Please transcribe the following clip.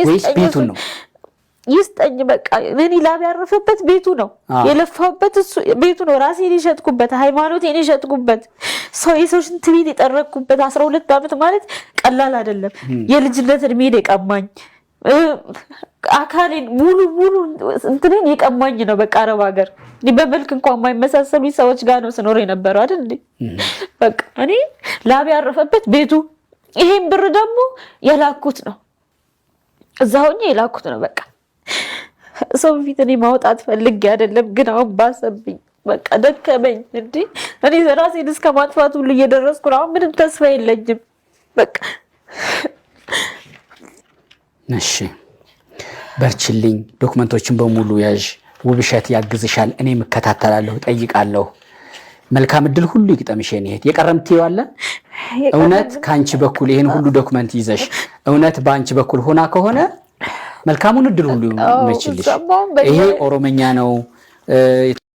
ወይስ ቤቱ ነው ይስጠኝ በቃ እኔ ላብ ያረፈበት ቤቱ ነው የለፋበት እሱ ቤቱ ነው ራሴን የሸጥኩበት ሃይማኖቴን የሸጥኩበት ሰው የሰውሽን ትቤት የጠረኩበት 12 አመት ማለት ቀላል አይደለም የልጅነት እድሜ የቀማኝ አካሌን ሙሉ እንትኔን የቀማኝ ነው በቃ አረብ ሀገር በመልክ እንኳን የማይመሳሰሉ ሰዎች ጋር ነው ስኖር የነበረው አይደል እንዴ በቃ እኔ ላብ ያረፈበት ቤቱ ይሄን ብር ደግሞ የላኩት ነው እዛው የላኩት ነው በቃ ሰው ፊት እኔ ማውጣት ፈልጌ አይደለም ግን አሁን ባሰብኝ በቃ ደከመኝ እንዴ እኔ ራሴን እስከ ማጥፋት ሁሉ እየደረስኩ ነው ምንም ተስፋ የለኝም በቃ እሺ በርችልኝ ዶክመንቶችን በሙሉ ያዥ ውብሸት ያግዝሻል እኔ መከታተላለሁ ጠይቃለሁ መልካም እድል ሁሉ ይግጠምሽ የኔት የቀረምትዩ አለ እውነት ካንቺ በኩል ይሄን ሁሉ ዶክመንት ይዘሽ እውነት ባንቺ በኩል ሆና ከሆነ መልካሙን እድል ሁሉ ይመችልሽ ይሄ ኦሮሞኛ ነው